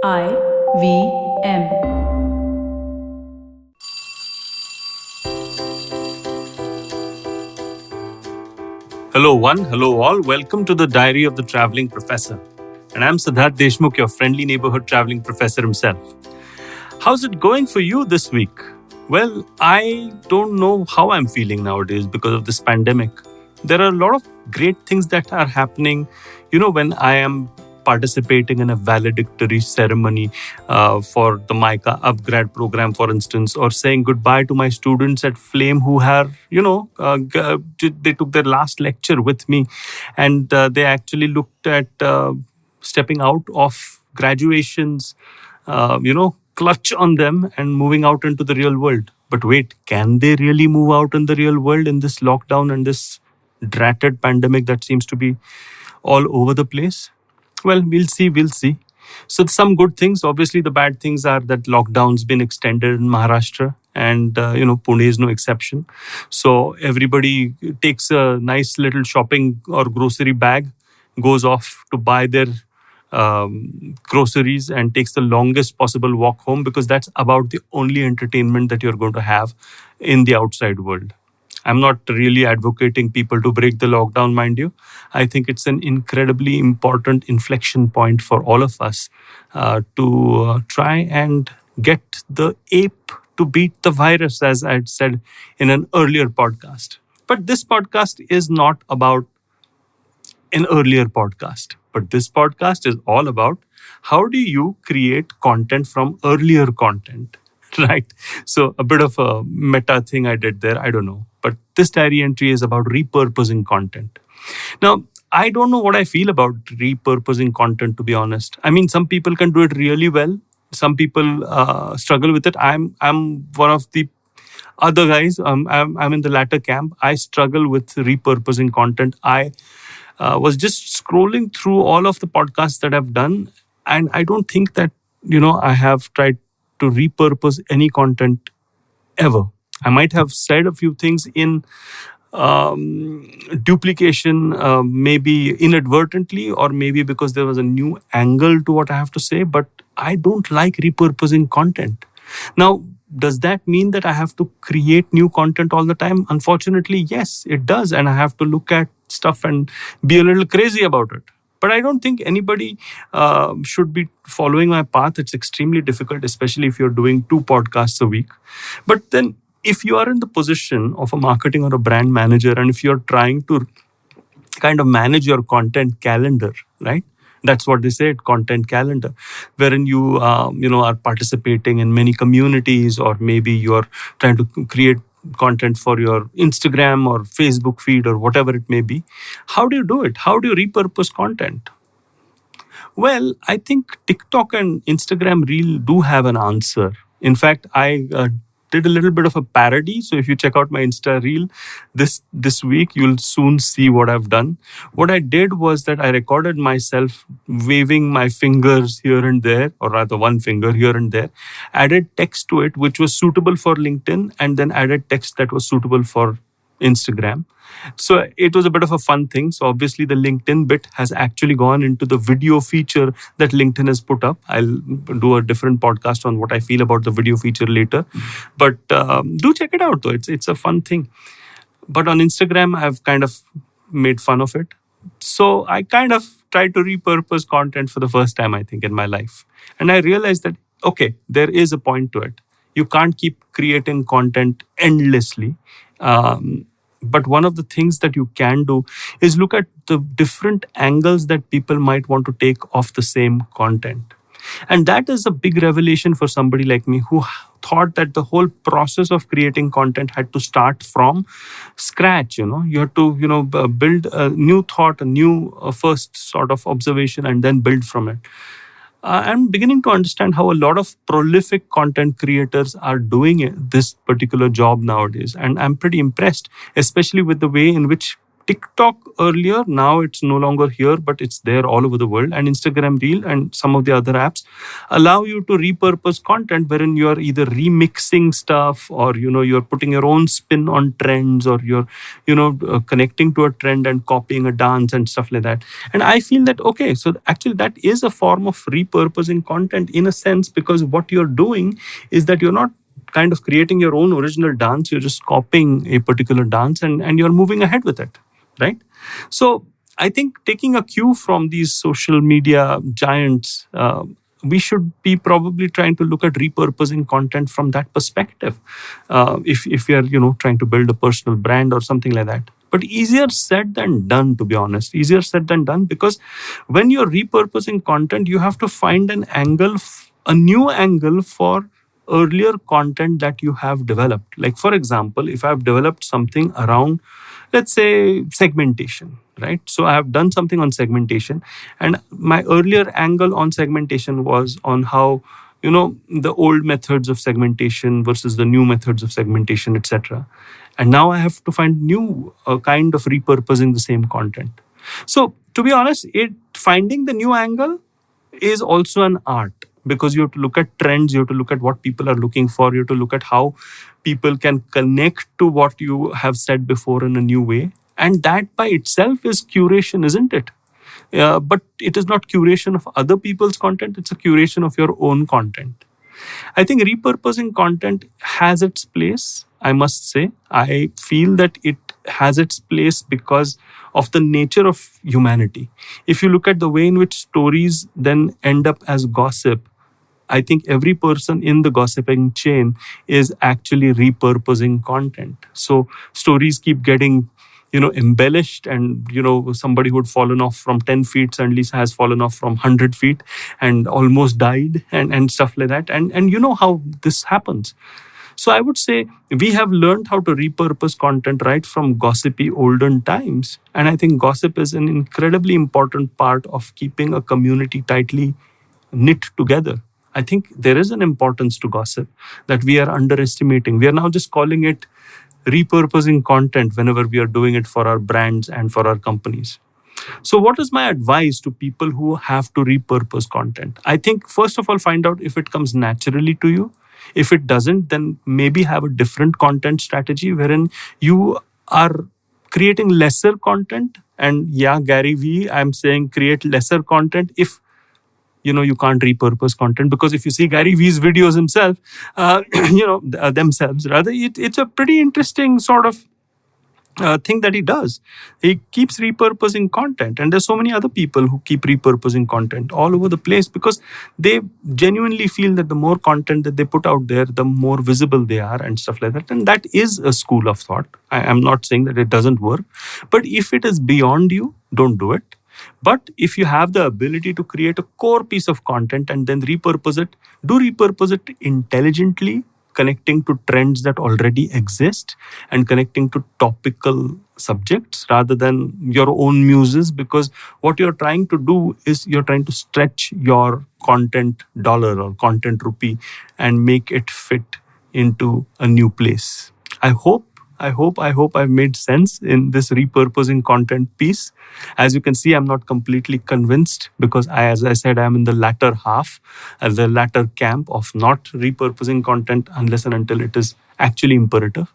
I V M. Hello, one. Hello, all. Welcome to the Diary of the Traveling Professor. And I'm Siddharth Deshmukh, your friendly neighborhood traveling professor himself. How's it going for you this week? Well, I don't know how I'm feeling nowadays because of this pandemic. There are a lot of great things that are happening, when I am participating in a valedictory ceremony for the MICA upgrade program, for instance, or saying goodbye to my students at Flame who have, they took their last lecture with me and they actually looked at stepping out of graduations, clutch on them and moving out into the real world. But wait, can they really move out in the real world in this lockdown and this dratted pandemic that seems to be all over the place? Well, we'll see. So some good things. Obviously, the bad things are that lockdown's been extended in Maharashtra, and Pune is no exception. So everybody takes a nice little shopping or grocery bag, goes off to buy their groceries, and takes the longest possible walk home because that's about the only entertainment that you're going to have in the outside world. I'm not really advocating people to break the lockdown, mind you. I think it's an incredibly important inflection point for all of us to try and get the ape to beat the virus, as I had said in an earlier podcast. But this podcast is not about an earlier podcast. But this podcast is all about how do you create content from earlier content, right? So a bit of a meta thing I did there. I don't know. But this diary entry is about repurposing content. Now, I don't know what I feel about repurposing content, to be honest. I mean, some people can do it really well. Some people struggle with it. I'm one of the other guys. I'm in the latter camp. I struggle with repurposing content. I was just scrolling through all of the podcasts that I've done, and I don't think that I have tried to repurpose any content ever. I might have said a few things in duplication, maybe inadvertently, or maybe because there was a new angle to what I have to say, but I don't like repurposing content. Now, does that mean that I have to create new content all the time? Unfortunately, yes, it does. And I have to look at stuff and be a little crazy about it. But I don't think anybody should be following my path. It's extremely difficult, especially if you're doing 2 podcasts a week. But then if you are in the position of a marketing or a brand manager, and if you're trying to kind of manage your content calendar, right? That's what they say, content calendar, wherein you, are participating in many communities, or maybe you're trying to create content for your Instagram or Facebook feed or whatever it may be. How do you do it? How do you repurpose content? Well, I think TikTok and Instagram Reel do have an answer. In fact, I did a little bit of a parody. So if you check out my Insta Reel this week, you'll soon see what I've done. What I did was that I recorded myself waving my fingers here and there, or rather one finger here and there, added text to it, which was suitable for LinkedIn, and then added text that was suitable for Instagram. So it was a bit of a fun thing. So obviously the LinkedIn bit has actually gone into the video feature that LinkedIn has put up. I'll do a different podcast on what I feel about the video feature later. But do check it out though. It's a fun thing. But on Instagram, I've kind of made fun of it. So I kind of tried to repurpose content for the first time, I think, in my life. And I realized that, okay, there is a point to it. You can't keep creating content endlessly. But one of the things that you can do is look at the different angles that people might want to take off the same content. And that is a big revelation for somebody like me who thought that the whole process of creating content had to start from scratch. You have to, build a new thought, a new first sort of observation, and then build from it. I'm beginning to understand how a lot of prolific content creators are doing this particular job nowadays. And I'm pretty impressed, especially with the way in which TikTok earlier, now it's no longer here, but it's there all over the world. And Instagram Reel and some of the other apps allow you to repurpose content wherein you're either remixing stuff, or, you're putting your own spin on trends, or you're, connecting to a trend and copying a dance and stuff like that. And I feel that, okay, so actually that is a form of repurposing content in a sense, because what you're doing is that you're not kind of creating your own original dance, you're just copying a particular dance, and you're moving ahead with it. Right? So I think taking a cue from these social media giants, we should be probably trying to look at repurposing content from that perspective. If we are, trying to build a personal brand or something like that. But easier said than done, to be honest. Easier said than done, because when you're repurposing content, you have to find a new angle for earlier content that you have developed. Like, for example, if I've developed something around, let's say, segmentation, right? So I have done something on segmentation, and my earlier angle on segmentation was on how, the old methods of segmentation versus the new methods of segmentation, etc. And now I have to find new kind of repurposing the same content. So to be honest, finding the new angle is also an art, because you have to look at trends, you have to look at what people are looking for, you have to look at how people can connect to what you have said before in a new way. And that by itself is curation, isn't it? But it is not curation of other people's content, it's a curation of your own content. I think repurposing content has its place, I must say. I feel that it has its place because of the nature of humanity. If you look at the way in which stories then end up as gossip, I think every person in the gossiping chain is actually repurposing content. So stories keep getting, embellished, and, somebody who had fallen off from 10 feet suddenly has fallen off from 100 feet and almost died, and stuff like that. And you know how this happens. So I would say we have learned how to repurpose content right from gossipy olden times. And I think gossip is an incredibly important part of keeping a community tightly knit together. I think there is an importance to gossip that we are underestimating. We are now just calling it repurposing content whenever we are doing it for our brands and for our companies. So what is my advice to people who have to repurpose content? I think, first of all, find out if it comes naturally to you. If it doesn't, then maybe have a different content strategy wherein you are creating lesser content. And yeah, Gary Vee, I'm saying create lesser content if you can't repurpose content, because if you see Gary Vee's videos himself, themselves rather, it's a pretty interesting sort of thing that he does. He keeps repurposing content, and there's so many other people who keep repurposing content all over the place, because they genuinely feel that the more content that they put out there, the more visible they are and stuff like that. And that is a school of thought. I am not saying that it doesn't work, but if it is beyond you, don't do it. But if you have the ability to create a core piece of content and then repurpose it, do repurpose it intelligently, connecting to trends that already exist and connecting to topical subjects rather than your own muses. Because what you're trying to do is you're trying to stretch your content dollar or content rupee and make it fit into a new place. I hope I've made sense in this repurposing content piece. As you can see, I'm not completely convinced, because as I said, I'm in the latter half, the latter camp of not repurposing content unless and until it is actually imperative.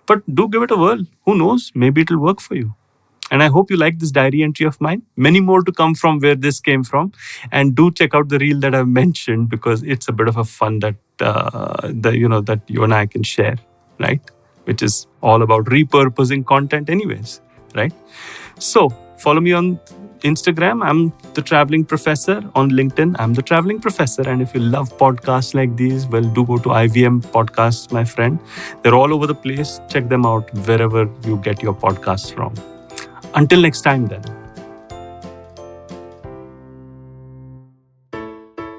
But do give it a whirl. Who knows? Maybe it'll work for you. And I hope you like this diary entry of mine. Many more to come from where this came from. And do check out the reel that I've mentioned, because it's a bit of a fun that that you and I can share, right? Which is all about repurposing content anyways, right? So follow me on Instagram. I'm The Traveling Professor. On LinkedIn, I'm The Traveling Professor. And if you love podcasts like these, well, do go to IVM Podcasts, my friend. They're all over the place. Check them out wherever you get your podcasts from. Until next time then.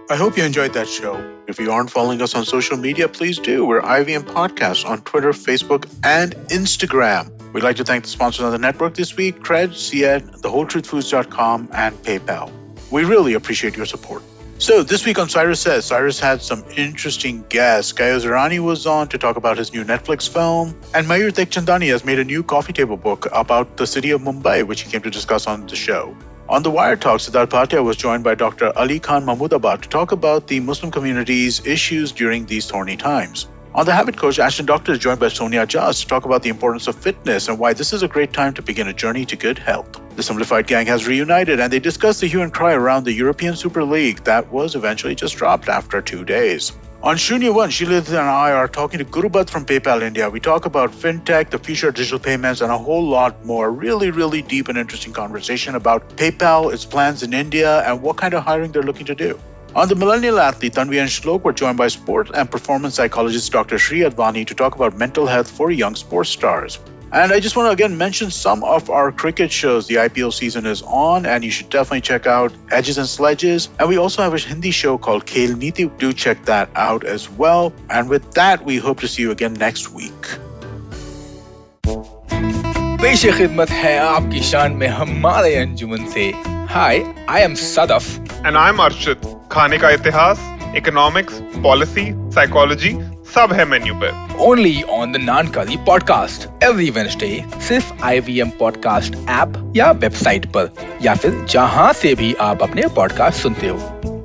I hope you enjoyed that show. If you aren't following us on social media, please do. We're IVM Podcasts on Twitter, Facebook, and Instagram. We'd like to thank the sponsors on the network this week: Cred, CED, TheWholeTruthFoods.com, and PayPal. We really appreciate your support. So this week on Cyrus Says, Cyrus had some interesting guests. Kayos Irani was on to talk about his new Netflix film, and Mayur Tekchandani has made a new coffee table book about the city of Mumbai, which he came to discuss on the show. On the Wire Talk, Siddharth Bhatia was joined by Dr. Ali Khan Mahmoodabad to talk about the Muslim community's issues during these thorny times. On The Habit Coach, Ashton Doctor is joined by Sonia Jas to talk about the importance of fitness and why this is a great time to begin a journey to good health. The Simplified Gang has reunited and they discuss the hue and cry around the European Super League that was eventually just dropped after 2 days. On Shunya One, Shilith and I are talking to Gurubat from PayPal India. We talk about fintech, the future of digital payments, and a whole lot more. Really deep and interesting conversation about PayPal, its plans in India, and what kind of hiring they're looking to do. On The Millennial Athlete, Tanvi and Shlok were joined by sport and performance psychologist Dr. Shri Advani to talk about mental health for young sports stars. And I just want to again mention some of our cricket shows. The IPL season is on and you should definitely check out Edges and Sledges. And we also have a Hindi show called Khel Niti. Do check that out as well. And with that, we hope to see you again next week. पेश खिदमत है आपकी शान में हमारे अंजुमन से. Hi, I am Sadaf. And I'm Arshit. खाने का इतिहास, economics, policy, psychology, सब है मेन्यू पे. Only on the Nankali podcast every Wednesday. सिर्फ IVM podcast app या वेबसाइट पर या फिर जहां से भी आप अपने पॉडकास्ट सुनते हो.